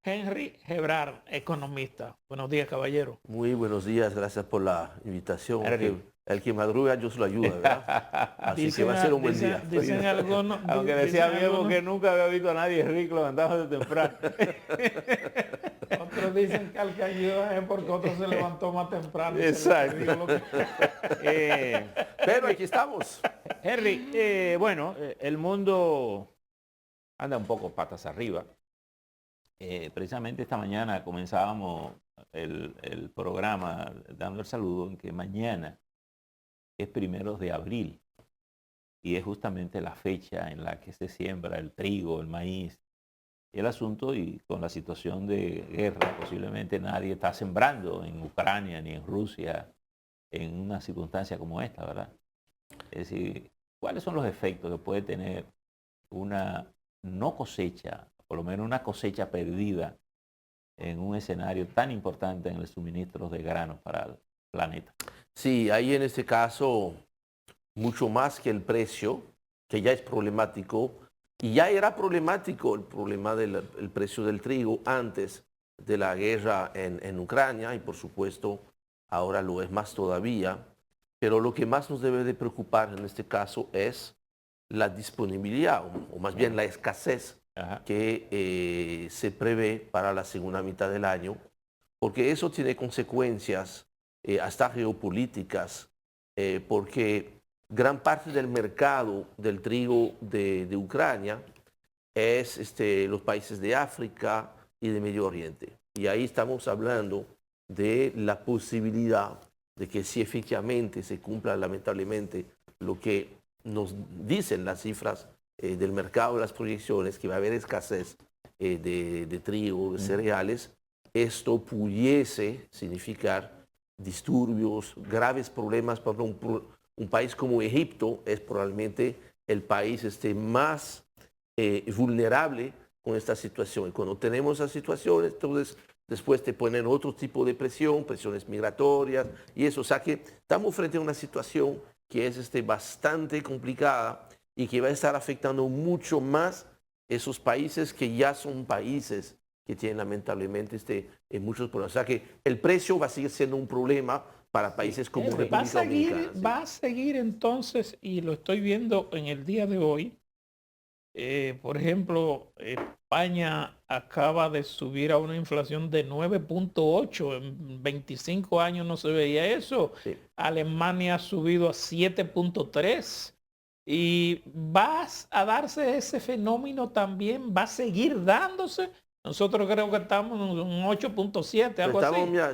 Henry Gebrar, economista. Buenos días, caballero. Muy buenos días, gracias por la invitación. Henry. El que madruga, Dios lo ayuda, ¿verdad? Así que va a ser un buen día. Dicen algunos, Aunque decía Diego que nunca había visto a nadie rico levantándose temprano. otros dicen que al que ayuda es porque otro se levantó más temprano. Exacto. Pero aquí estamos. Henry, bueno, el mundo anda un poco patas arriba. Precisamente esta mañana comenzábamos el programa dando el saludo en que mañana es 1 de abril y es justamente la fecha en la que se siembra el trigo, el maíz y el asunto, y con la situación de guerra posiblemente nadie está sembrando en Ucrania ni en Rusia en una circunstancia como esta, ¿verdad? Es decir, ¿cuáles son los efectos que puede tener una no cosecha, por lo menos una cosecha perdida en un escenario tan importante en el suministro de granos para el planeta? Sí, hay en este caso mucho más que el precio, que ya es problemático, y ya era problemático el problema del el precio del trigo antes de la guerra en Ucrania, y por supuesto ahora lo es más todavía, pero lo que más nos debe de preocupar en este caso es la disponibilidad, o más bien la escasez que se prevé para la segunda mitad del año, porque eso tiene consecuencias hasta geopolíticas, porque gran parte del mercado del trigo de Ucrania es los países de África y de Medio Oriente. Y ahí estamos hablando de la posibilidad de que si efectivamente se cumpla lamentablemente lo que nos dicen las cifras del mercado, las proyecciones, que va a haber escasez de trigo, de cereales, esto pudiese significar disturbios, graves problemas para un país como Egipto. Es probablemente el país más vulnerable con esta situación. Y cuando tenemos esas situaciones, entonces después te ponen otro tipo de presión, presiones migratorias y eso. O sea que estamos frente a una situación que es bastante complicada y que va a estar afectando mucho más esos países que ya son países que tienen lamentablemente muchos problemas. O sea que el precio va a seguir siendo un problema para países como República Dominicana. Va a seguir entonces, y lo estoy viendo en el día de hoy. Por ejemplo, España acaba de subir a una inflación de 9.8. En 25 años no se veía eso. Sí. Alemania ha subido a 7.3. Y va a darse ese fenómeno también, va a seguir dándose. Nosotros creo que estamos en un 8.7, algo así. Mira,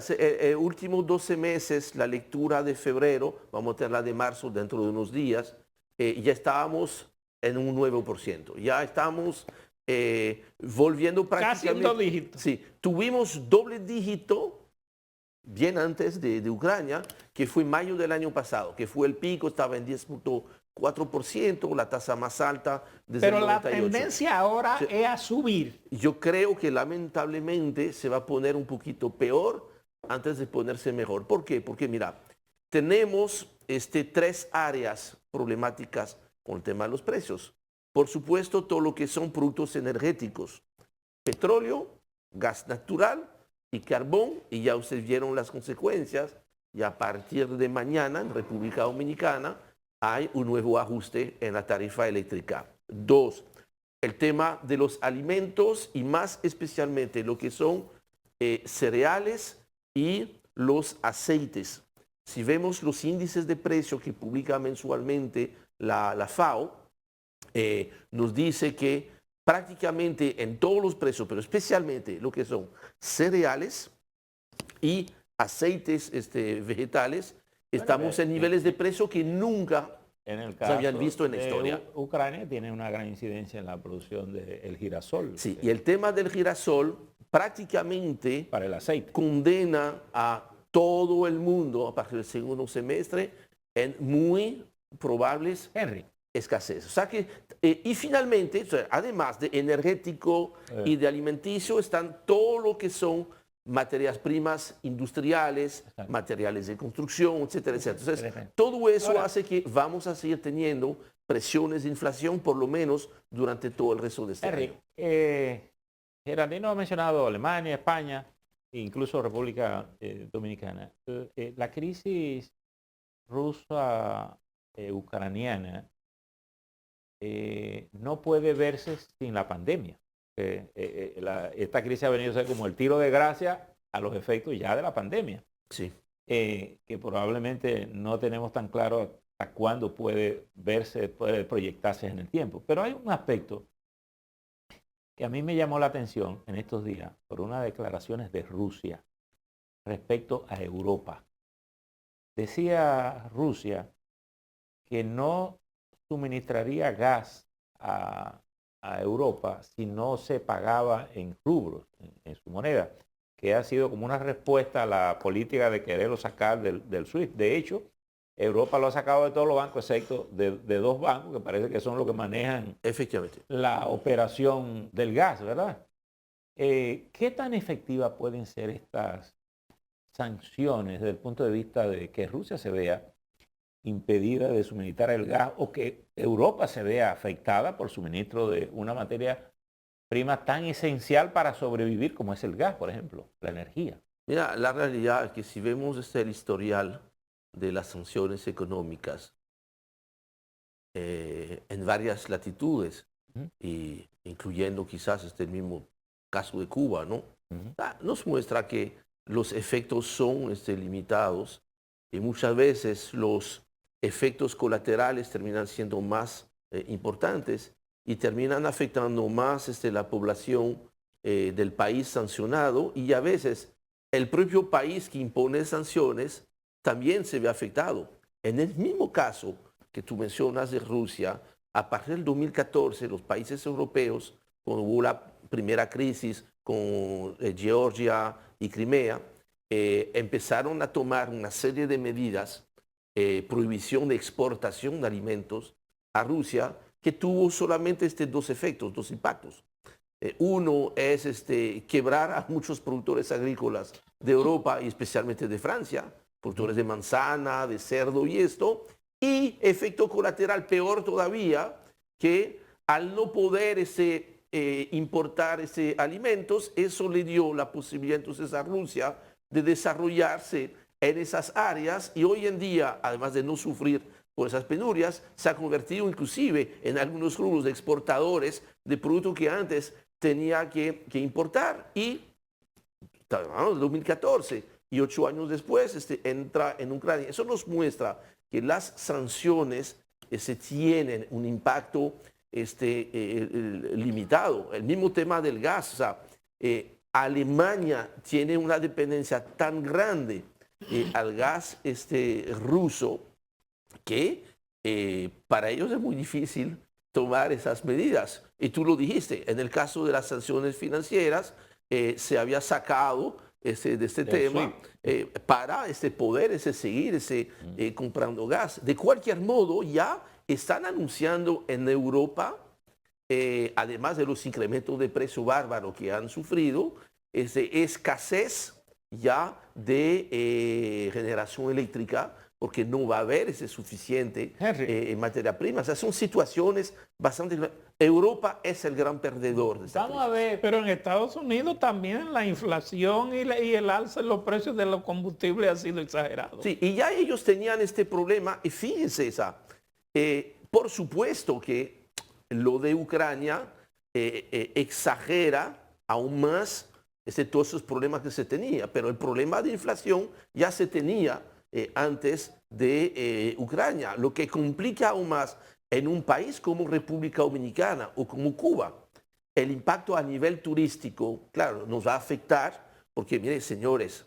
últimos 12 meses, la lectura de febrero, vamos a tener la de marzo dentro de unos días, ya estábamos en un 9%. Ya estamos volviendo prácticamente... Casi en 2 dígitos. Sí, tuvimos doble dígito bien antes de Ucrania, que fue mayo del año pasado, que fue el pico, estaba en 10.4%, la tasa más alta desde Pero el 98. la tendencia ahora es a subir. Yo creo que lamentablemente se va a poner un poquito peor antes de ponerse mejor. ¿Por qué? Porque mira, tenemos 3 áreas problemáticas con el tema de los precios. Por supuesto, todo lo que son productos energéticos, petróleo, gas natural y carbón, y ya ustedes vieron las consecuencias, y a partir de mañana en República Dominicana hay un nuevo ajuste en la tarifa eléctrica. 2, el tema de los alimentos y más especialmente lo que son cereales y los aceites. Si vemos los índices de precio que publica mensualmente la FAO, nos dice que prácticamente en todos los precios, pero especialmente lo que son cereales y aceites vegetales, estamos en niveles de precio que nunca en el se caso habían visto en la historia. Ucrania tiene una gran incidencia en la producción del girasol. Sí, y el tema del girasol prácticamente para el aceite condena a todo el mundo a partir del segundo semestre en muy probables escasez. O sea que, y finalmente, o sea, además de energético y de alimenticio, están todo lo que son materias primas industriales, materiales de construcción, etcétera, etcétera. Entonces, todo eso hace que vamos a seguir teniendo presiones de inflación, por lo menos durante todo el resto de este año. Geraldino ha mencionado Alemania, España, e incluso República Dominicana. La crisis rusa-ucraniana no puede verse sin la pandemia. Esta crisis ha venido a ser como el tiro de gracia a los efectos ya de la pandemia. Sí. Que probablemente no tenemos tan claro hasta cuándo puede verse, puede proyectarse en el tiempo. Pero hay un aspecto que a mí me llamó la atención en estos días por unas declaraciones de Rusia respecto a Europa. Decía Rusia que no suministraría gas a Europa si no se pagaba en rublos, en su moneda, que ha sido como una respuesta a la política de quererlo sacar del SWIFT. De hecho, Europa lo ha sacado de todos los bancos, excepto de dos bancos que parece que son los que manejan Efectivamente la operación del gas, ¿verdad? ¿Qué tan efectivas pueden ser estas sanciones desde el punto de vista de que Rusia se vea impedida de suministrar el gas o que Europa se vea afectada por suministro de una materia prima tan esencial para sobrevivir como es el gas, por ejemplo, la energía? Mira, la realidad es que si vemos el historial de las sanciones económicas en varias latitudes, y incluyendo quizás el mismo caso de Cuba, ¿no? Nos muestra que los efectos son limitados y muchas veces los efectos colaterales terminan siendo más importantes y terminan afectando más la población del país sancionado, y a veces el propio país que impone sanciones también se ve afectado. En el mismo caso que tú mencionas de Rusia, a partir del 2014 los países europeos, cuando hubo la primera crisis con Georgia y Crimea, empezaron a tomar una serie de medidas, prohibición de exportación de alimentos a Rusia, que tuvo solamente dos efectos, dos impactos. Uno es quebrar a muchos productores agrícolas de Europa y especialmente de Francia, productores de manzana, de cerdo y esto, y efecto colateral peor todavía, que al no poder importar alimentos, eso le dio la posibilidad entonces a Rusia de desarrollarse en esas áreas, y hoy en día, además de no sufrir por esas penurias, se ha convertido inclusive en algunos rubros de exportadores de productos que antes tenía que importar. Y estamos en 2014 y 8 años después entra en Ucrania. Eso nos muestra que las sanciones tienen un impacto limitado. El mismo tema del gas. O sea, Alemania tiene una dependencia tan grande al gas ruso que para ellos es muy difícil tomar esas medidas. Y tú lo dijiste, en el caso de las sanciones financieras, se había sacado de este tema para poder seguir comprando gas. De cualquier modo, ya están anunciando en Europa, además de los incrementos de precio bárbaro que han sufrido, escasez ya de generación eléctrica, porque no va a haber suficiente materia prima. O sea, son situaciones bastante... Europa es el gran perdedor de esta Vamos a ver, pero en Estados Unidos también la inflación y el alza en los precios de los combustibles ha sido exagerado. Sí, y ya ellos tenían este problema, y fíjense, por supuesto que lo de Ucrania exagera aún más todos esos problemas que se tenía, pero el problema de inflación ya se tenía antes de Ucrania, lo que complica aún más en un país como República Dominicana o como Cuba. El impacto a nivel turístico, claro, nos va a afectar, porque miren, señores,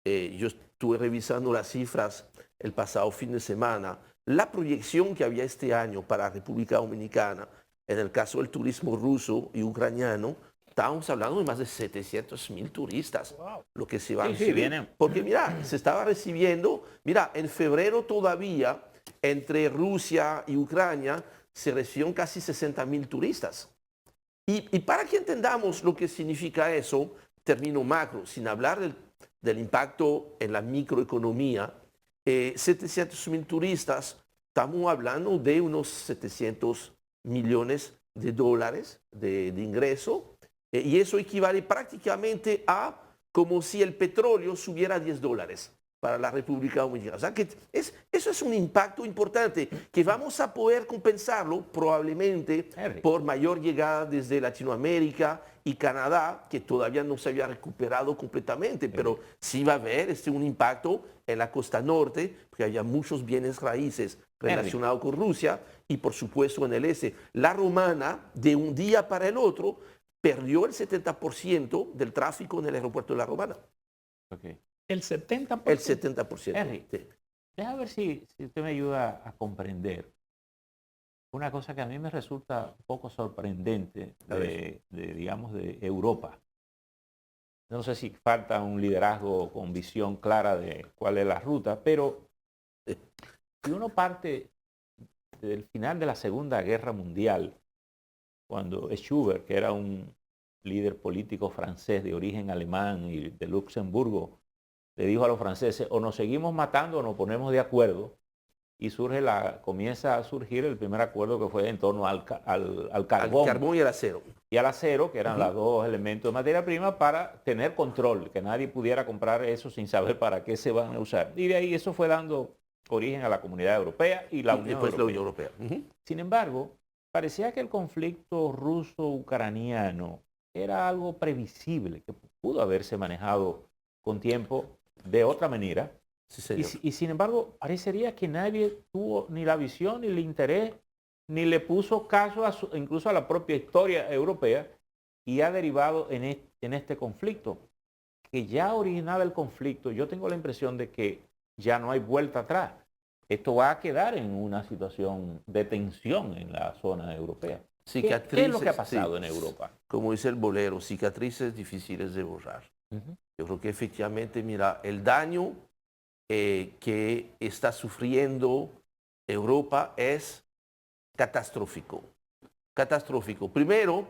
yo estuve revisando las cifras el pasado fin de semana. La proyección que había este año para República Dominicana, en el caso del turismo ruso y ucraniano, estábamos hablando de más de 700,000 turistas, lo que se va a recibir. Porque mira, se estaba recibiendo, mira, en febrero todavía, entre Rusia y Ucrania, se recibieron casi 60,000 turistas. Y para que entendamos lo que significa eso, término macro, sin hablar del impacto en la microeconomía, 700,000 turistas, estamos hablando de unos 700 millones de dólares de ingreso, Y eso equivale prácticamente a como si el petróleo subiera a $10 para la República Dominicana. O sea que eso es un impacto importante que vamos a poder compensarlo probablemente por mayor llegada desde Latinoamérica y Canadá, que todavía no se había recuperado completamente, pero sí va a haber un impacto en la costa norte, porque había muchos bienes raíces relacionados con Rusia, y por supuesto en el este. La Romana, de un día para el otro, perdió el 70% del tráfico en el aeropuerto de La Romana. Okay. El 70%. El 70%. Henry, sí. déjame ver si usted me ayuda a comprender una cosa que a mí me resulta un poco sorprendente digamos, de Europa. No sé si falta un liderazgo con visión clara de cuál es la ruta, pero si uno parte del final de la Segunda Guerra Mundial, cuando Schubert, que era un líder político francés de origen alemán y de Luxemburgo, le dijo a los franceses, o nos seguimos matando o nos ponemos de acuerdo, y comienza a surgir el primer acuerdo que fue en torno al carbón. Al carbón y al acero. Y al acero, que eran los dos elementos de materia prima para tener control, que nadie pudiera comprar eso sin saber para qué se van a usar. Y de ahí eso fue dando origen a la Comunidad Europea y la Unión Europea. Sin embargo, parecía que el conflicto ruso-ucraniano era algo previsible, que pudo haberse manejado con tiempo de otra manera. Sí, y sin embargo, parecería que nadie tuvo ni la visión, ni el interés, ni le puso caso incluso a la propia historia europea, y ha derivado en este conflicto, que ya originaba el conflicto. Yo tengo la impresión de que ya no hay vuelta atrás. Esto va a quedar en una situación de tensión en la zona europea. ¿Qué es lo que ha pasado en Europa? Como dice el bolero, cicatrices difíciles de borrar. Yo creo que efectivamente, mira, el daño que está sufriendo Europa es catastrófico. Catastrófico. Primero,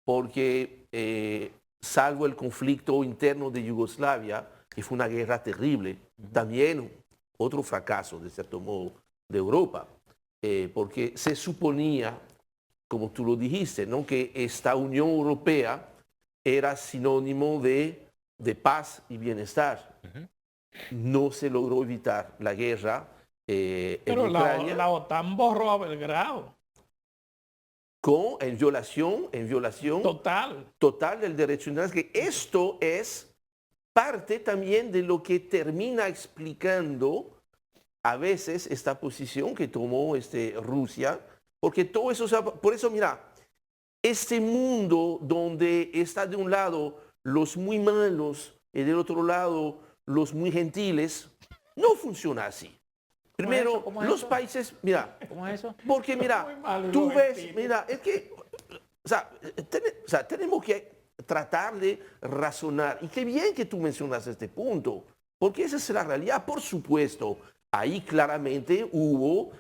porque salvo el conflicto interno de Yugoslavia, que fue una guerra terrible, también otro fracaso, de cierto modo, de Europa, porque se suponía, como tú lo dijiste, ¿no?, que esta Unión Europea era sinónimo de paz y bienestar. No se logró evitar la guerra pero en Ucrania. La OTAN borró a Belgrado. En violación total del derecho internacional. Que esto es parte también de lo que termina explicando a veces esta posición que tomó Rusia, porque todo eso, por eso mira, este mundo donde está de un lado los muy malos y del otro lado los muy gentiles, no funciona así. Primero, los países, mira, ¿cómo es eso? Porque mira, tú ves, mira, es que, o sea, tenemos que tratar de razonar. Y qué bien que tú mencionas este punto, porque esa es la realidad. Por supuesto, ahí claramente hubo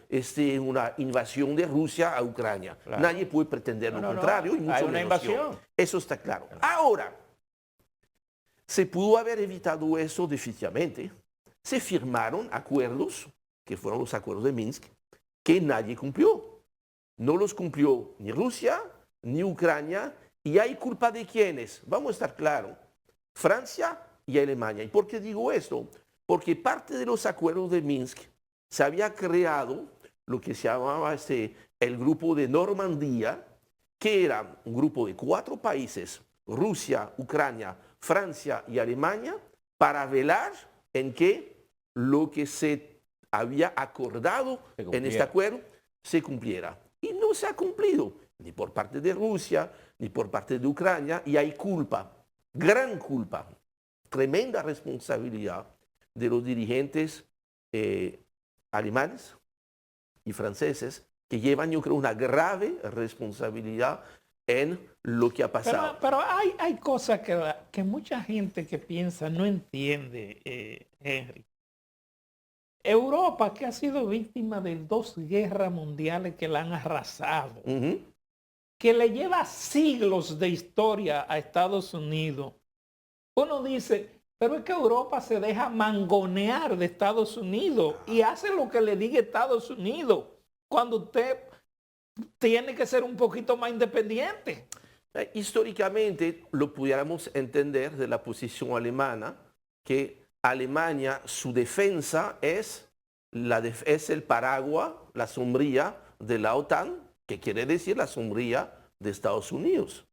una invasión de Rusia a Ucrania. Claro. Nadie puede pretender lo contrario. Y mucho hay una invasión. Eso está claro. Ahora, se pudo haber evitado eso definitivamente. Se firmaron acuerdos, que fueron los acuerdos de Minsk, que nadie cumplió. No los cumplió ni Rusia, ni Ucrania. ¿Y hay culpa de quiénes? Vamos a estar claros. Francia y Alemania. ¿Y por qué digo esto? Porque parte de los acuerdos de Minsk se había creado lo que se llamaba el grupo de Normandía, que era un grupo de 4 países, Rusia, Ucrania, Francia y Alemania, para velar en que lo que se había acordado en este acuerdo se cumpliera. Y no se ha cumplido, ni por parte de Rusia, ni por parte de Ucrania, y hay culpa, gran culpa, tremenda responsabilidad de los dirigentes alemanes y franceses, que llevan, yo creo, una grave responsabilidad en lo que ha pasado. Pero hay cosas que mucha gente que piensa no entiende, Henry. Europa, que ha sido víctima de 2 guerras mundiales que la han arrasado, que le lleva siglos de historia a Estados Unidos. Uno dice, pero es que Europa se deja mangonear de Estados Unidos y hace lo que le diga Estados Unidos, cuando usted tiene que ser un poquito más independiente. Históricamente lo pudiéramos entender de la posición alemana, que Alemania, su defensa es, es el paraguas, la sombrilla de la OTAN, que quiere decir la sombrilla de Estados Unidos.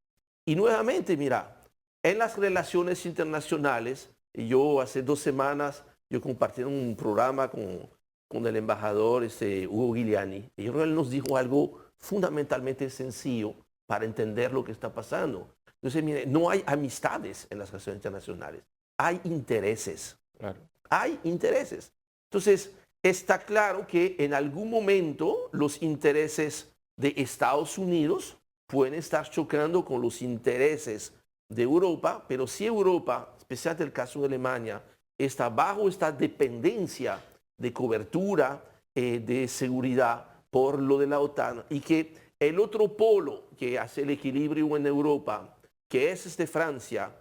Y nuevamente, mira, en las relaciones internacionales, yo hace 2 semanas, yo compartí un programa con el embajador Hugo Giuliani, y él nos dijo algo fundamentalmente sencillo para entender lo que está pasando. Entonces, mire, no hay amistades en las relaciones internacionales, hay intereses. Claro. Hay intereses. Entonces, está claro que en algún momento los intereses de Estados Unidos pueden estar chocando con los intereses de Europa, pero si Europa, especialmente el caso de Alemania, está bajo esta dependencia de cobertura, de seguridad por lo de la OTAN, y que el otro polo que hace el equilibrio en Europa, que es Francia,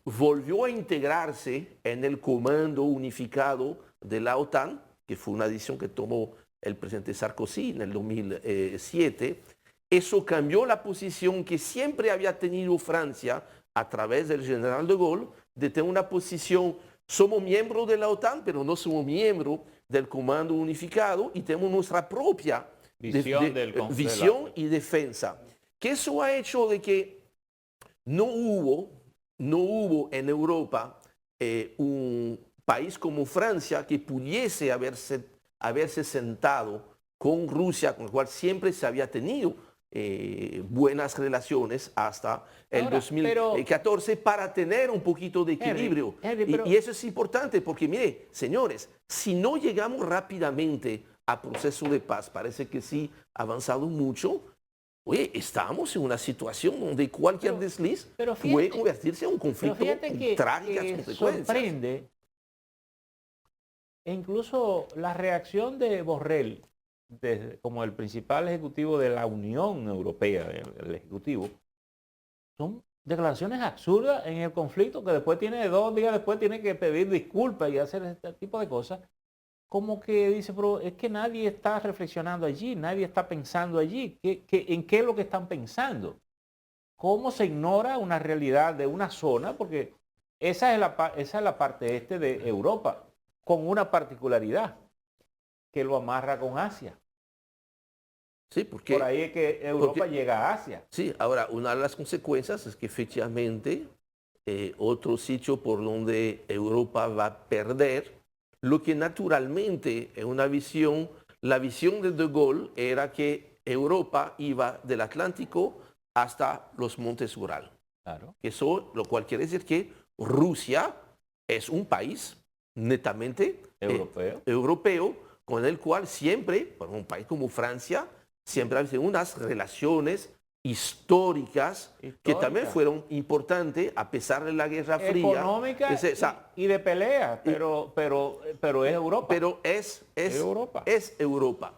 volvió a integrarse en el comando unificado de la OTAN, que fue una decisión que tomó el presidente Sarkozy en el 2007. Eso cambió la posición que siempre había tenido Francia a través del general de Gaulle, de tener una posición, somos miembros de la OTAN, pero no somos miembros del comando unificado, y tenemos nuestra propia visión y defensa. Que eso ha hecho de que no hubo en Europa un país como Francia que pudiese haberse sentado con Rusia, con el cual siempre se había tenido buenas relaciones hasta el 2014, para tener un poquito de equilibrio. Y eso es importante porque, mire, señores, si no llegamos rápidamente a proceso de paz, parece que sí ha avanzado mucho. Oye, estamos en una situación donde cualquier desliz puede convertirse en un conflicto con trágicas consecuencias. Sorprende, e incluso la reacción de Borrell, como el principal ejecutivo de la Unión Europea, el ejecutivo, son declaraciones absurdas en el conflicto, que después 2 días después tiene que pedir disculpas y hacer este tipo de cosas. Como que dice, pero es que nadie está reflexionando allí, nadie está pensando allí. ¿En qué es lo que están pensando? ¿Cómo se ignora una realidad de una zona? Porque esa es la parte este de Europa, con una particularidad que lo amarra con Asia. Sí, porque por ahí es que Europa llega a Asia. Sí, ahora, una de las consecuencias es que efectivamente otro sitio por donde Europa va a perder, lo que naturalmente es una visión, la visión de Gaulle era que Europa iba del Atlántico hasta los montes Ural. Claro. Eso, lo cual quiere decir que Rusia es un país netamente europeo, con el cual siempre, por un país como Francia, siempre ha habido unas relaciones históricas que también fueron importantes a pesar de la Guerra Fría. Económica y de pelea, pero es Europa. Pero es Europa. Es Europa.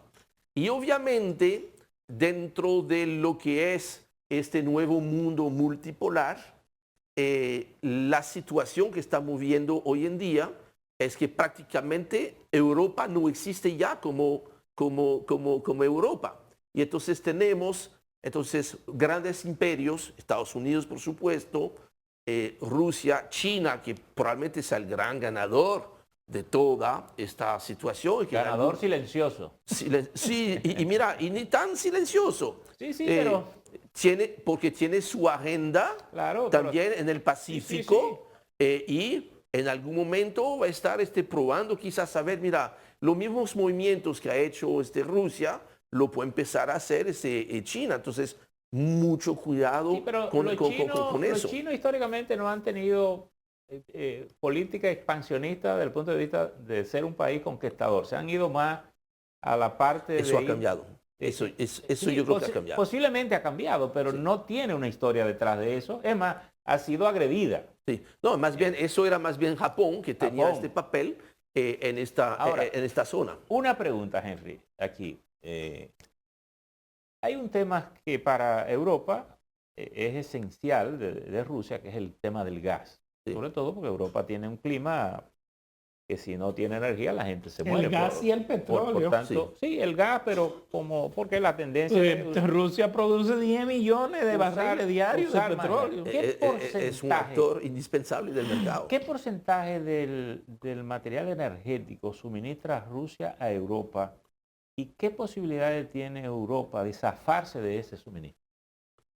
Y obviamente, dentro de lo que es este nuevo mundo multipolar, la situación que estamos viendo hoy en día es que prácticamente Europa no existe ya como Europa. Y entonces tenemos grandes imperios, Estados Unidos por supuesto, Rusia, China, que probablemente sea el gran ganador de toda esta situación. Ganador silencioso. Sí, y mira, y ni tan silencioso. Sí, pero... porque tiene su agenda también en el Pacífico, y en algún momento va a estar probando quizás a ver, mira, los mismos movimientos que ha hecho Rusia, lo puede empezar a hacer China. Entonces, mucho cuidado con eso. Los chinos históricamente no han tenido política expansionista desde el punto de vista de ser un país conquistador. Se han ido más a la parte Eso ha cambiado. Eso yo creo que ha cambiado. Posiblemente ha cambiado, pero no tiene una historia detrás de eso. Es más, ha sido agredida. Sí. No, más bien, eso era más bien Japón, que tenía este papel en esta zona. Una pregunta, Henry, aquí. Hay un tema que para Europa es esencial de Rusia, que es el tema del gas. Sí. Sobre todo porque Europa tiene un clima que si no tiene energía la gente se El muere. gas y el petróleo. Por tanto, sí, el gas, pero porque la tendencia Rusia produce 10 millones de barriles diarios de petróleo. ¿Qué porcentaje, es un actor indispensable del mercado. ¿Qué porcentaje del material energético suministra Rusia a Europa y qué posibilidades tiene Europa de zafarse de ese suministro?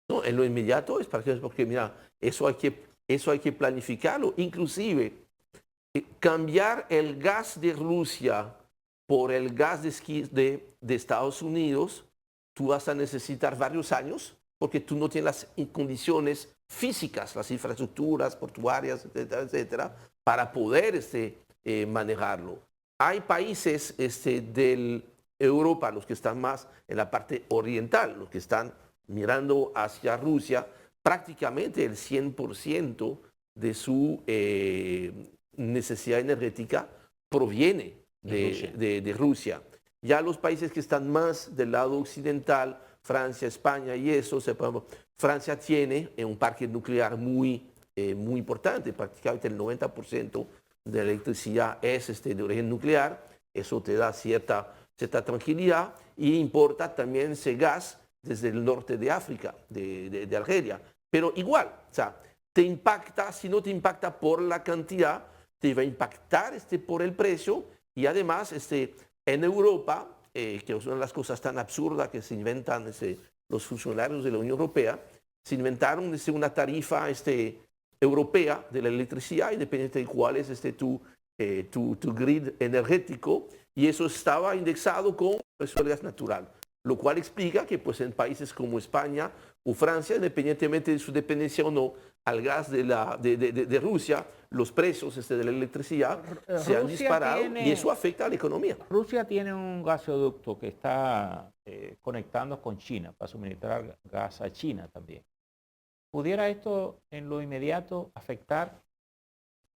No, en lo inmediato es porque mira, eso hay que planificarlo. Inclusive, cambiar el gas de Rusia por el gas de Estados Unidos, tú vas a necesitar varios años porque tú no tienes las condiciones físicas, las infraestructuras portuarias, etcétera, etcétera, para poder manejarlo. Hay países de Europa, los que están más en la parte oriental, los que están mirando hacia Rusia, prácticamente el 100% de su necesidad energética proviene de Rusia. Ya los países que están más del lado occidental, Francia, España y eso, Francia tiene un parque nuclear muy importante, prácticamente el 90% de la electricidad es de origen nuclear, eso te da cierta tranquilidad y importa también ese gas desde el norte de África, de Argelia. Pero igual, o sea, te impacta, si no te impacta por la cantidad, te va a impactar por el precio y además en Europa, que es una de las cosas tan absurdas que se inventan los funcionarios de la Unión Europea, se inventaron una tarifa europea de la electricidad, independiente de cuál es tu grid energético, y eso estaba indexado con el precio del gas natural, lo cual explica que pues, en países como España o Francia, independientemente de su dependencia o no al gas de Rusia, los precios de la electricidad se han disparado y eso afecta a la economía. Rusia tiene un gasoducto que está conectando con China para suministrar gas a China también. ¿Pudiera esto en lo inmediato afectar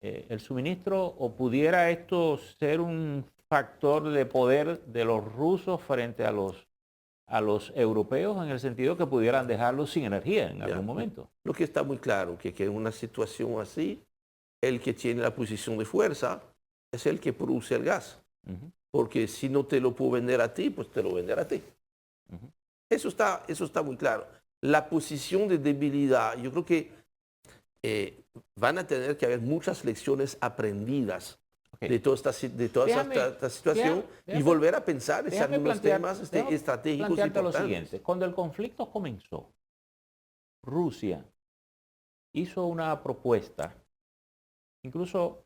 el suministro o pudiera esto ser un factor de poder de los rusos frente a los europeos en el sentido que pudieran dejarlos sin energía en algún momento? Lo que está muy claro que en una situación así, el que tiene la posición de fuerza es el que produce el gas. Porque si no te lo puedo vender a ti, pues te lo venderá a ti. Eso está muy claro. La posición de debilidad, yo creo que van a tener que haber muchas lecciones aprendidas de toda esta situación y volver a pensar en algunos temas estratégicos importantes. Lo siguiente, cuando el conflicto comenzó, Rusia hizo una propuesta, incluso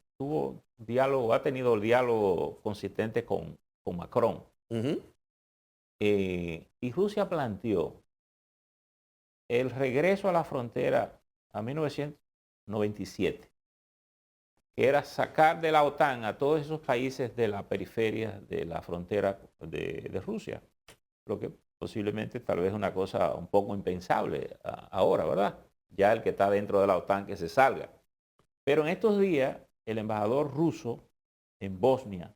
ha tenido diálogo consistente con Macron. Y Rusia planteó el regreso a la frontera a 1997, que era sacar de la OTAN a todos esos países de la periferia de la frontera de Rusia, lo que posiblemente tal vez es una cosa un poco impensable ahora, ¿verdad? Ya el que está dentro de la OTAN que se salga. Pero en estos días, el embajador ruso en Bosnia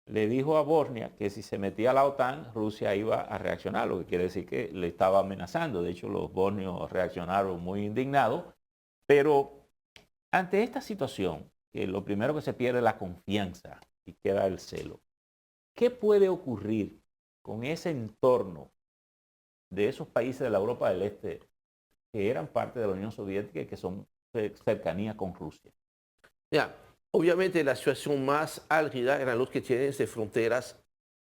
le dijo a Bosnia que si se metía a la OTAN, Rusia iba a reaccionar, lo que quiere decir que le estaba amenazando. De hecho, los bosnios reaccionaron muy indignados. Pero ante esta situación, que lo primero que se pierde es la confianza y queda el celo, ¿qué puede ocurrir con ese entorno de esos países de la Europa del Este que eran parte de la Unión Soviética y que son cercanía con Rusia? Obviamente la situación más álgida eran los que tienen fronteras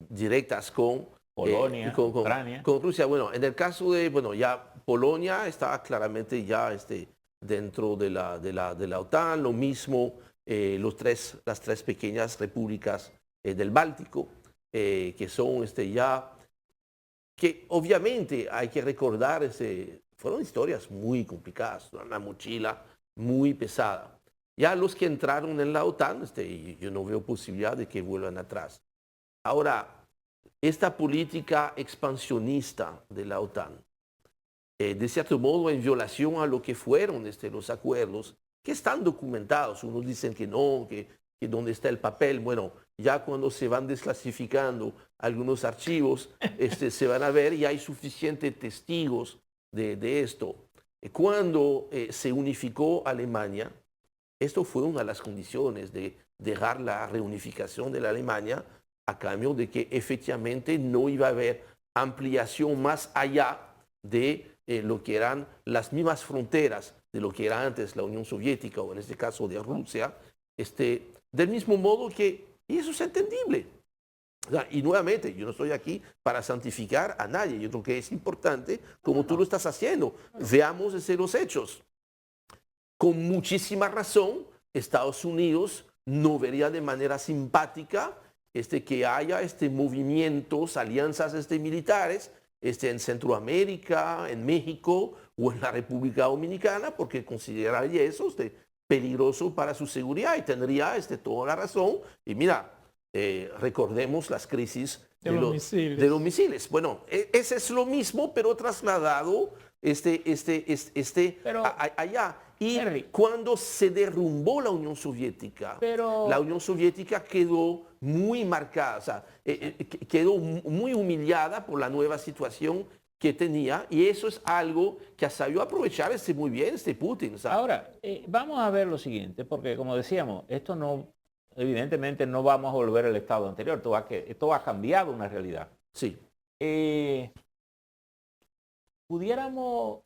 directas con Polonia, Ucrania. Con Rusia. Bueno, en el caso de, ya Polonia está claramente ya dentro de la OTAN, lo mismo las tres pequeñas repúblicas del Báltico, que son que obviamente hay que recordar, fueron historias muy complicadas, una mochila muy pesada. Ya los que entraron en la OTAN, yo no veo posibilidad de que vuelvan atrás. Ahora, esta política expansionista de la OTAN, de cierto modo en violación a lo que fueron los acuerdos, que están documentados. Unos dicen que no, que dónde está el papel. Bueno, ya cuando se van desclasificando algunos archivos, se van a ver y hay suficientes testigos de esto. Cuando se unificó Alemania, esto fue una de las condiciones de dejar la reunificación de la Alemania a cambio de que efectivamente no iba a haber ampliación más allá de lo que eran las mismas fronteras de lo que era antes la Unión Soviética o en este caso de Rusia, del mismo modo que, y eso es entendible. O sea, y nuevamente, yo no estoy aquí para santificar a nadie, yo creo que es importante, como tú lo estás haciendo, veamos los hechos. Con muchísima razón, Estados Unidos no vería de manera simpática que haya movimientos, alianzas militares en Centroamérica, en México o en la República Dominicana, porque consideraría eso peligroso para su seguridad y tendría toda la razón. Y mira, recordemos las crisis de los misiles. Bueno, ese es lo mismo, pero trasladado allá. Y Henry, cuando se derrumbó la Unión Soviética, la Unión Soviética quedó muy marcada, o sea, quedó muy humillada por la nueva situación que tenía, y eso es algo que ha sabido aprovechar muy bien Putin. ¿Sabes? Ahora, vamos a ver lo siguiente, porque como decíamos, esto no, evidentemente no vamos a volver al estado anterior, esto ha cambiado una realidad. Sí. Pudiéramos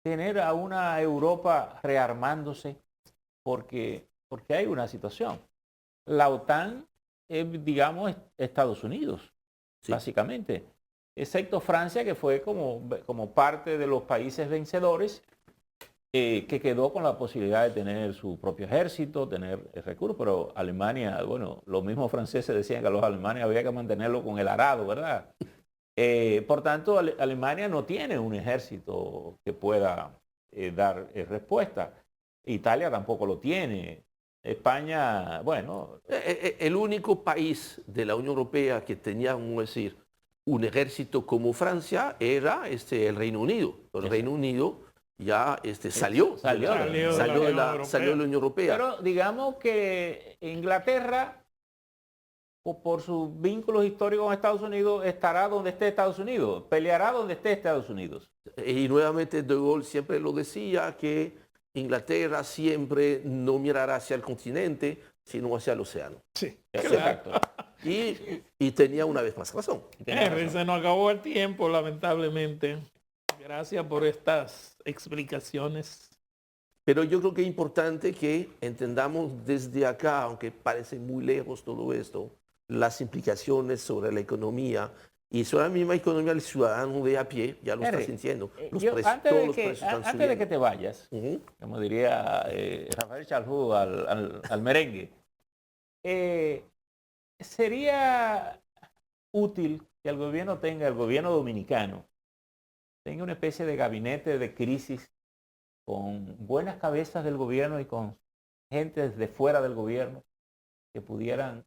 tener a una Europa rearmándose porque hay una situación. La OTAN es, digamos, Estados Unidos, sí, básicamente, excepto Francia, que fue como parte de los países vencedores, que quedó con la posibilidad de tener su propio ejército, tener recursos, pero Alemania, bueno, los mismos franceses decían que a los alemanes había que mantenerlo con el arado, ¿verdad? Por tanto, Alemania no tiene un ejército que pueda dar respuesta. Italia tampoco lo tiene. España, bueno. El único país de la Unión Europea que tenía, vamos a decir, un ejército como Francia era el Reino Unido. El Reino Unido ya salió de la Unión Europea. Pero digamos que Inglaterra, por sus vínculos históricos con Estados Unidos, estará donde esté Estados Unidos, peleará donde esté Estados Unidos. Y nuevamente De Gaulle siempre lo decía, que Inglaterra siempre no mirará hacia el continente, sino hacia el océano. Sí, exacto. Y tenía una vez más razón. Se nos acabó el tiempo, lamentablemente. Gracias por estas explicaciones. Pero yo creo que es importante que entendamos desde acá, aunque parece muy lejos todo esto, las implicaciones sobre la economía y sobre la misma economía del ciudadano de a pie, ya lo está sintiendo. Antes de que te vayas, como diría Rafael Chalhú al merengue, sería útil que el gobierno dominicano, tenga una especie de gabinete de crisis con buenas cabezas del gobierno y con gente desde fuera del gobierno que pudieran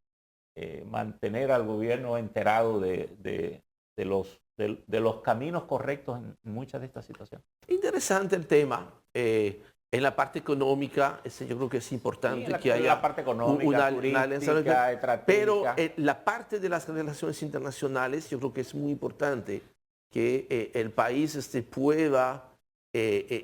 mantener al gobierno enterado de los caminos correctos en muchas de estas situaciones. Interesante el tema. En la parte económica, yo creo que es importante que haya la parte económica, turística, estratégica. Pero la parte de las relaciones internacionales, yo creo que es muy importante que el país pueda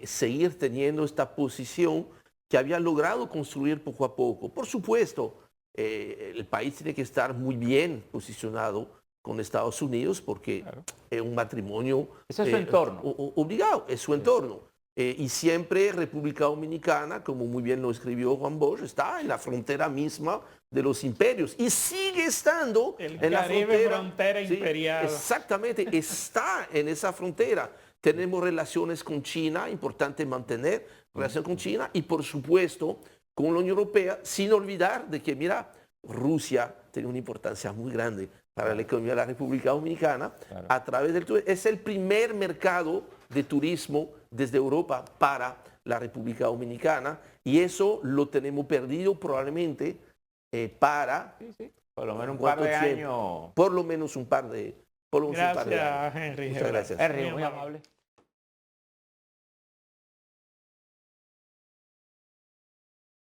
seguir teniendo esta posición que había logrado construir poco a poco. Por supuesto, el país tiene que estar muy bien posicionado con Estados Unidos porque es un matrimonio ese es su entorno. Obligado, es su entorno. Y siempre República Dominicana, como muy bien lo escribió Juan Bosch, está en la frontera misma de los imperios y sigue estando en la frontera imperial. Exactamente, está en esa frontera. Tenemos relaciones con China, importante mantener relación con China y por supuesto con la Unión Europea, sin olvidar de que, mira, Rusia tiene una importancia muy grande para la economía de la República Dominicana a través del turismo. Es el primer mercado de turismo desde Europa para la República Dominicana y eso lo tenemos perdido probablemente para por lo menos un par de años. Por lo menos un par de años. Gracias, Henry. Muchas gracias. Henry, muy amable.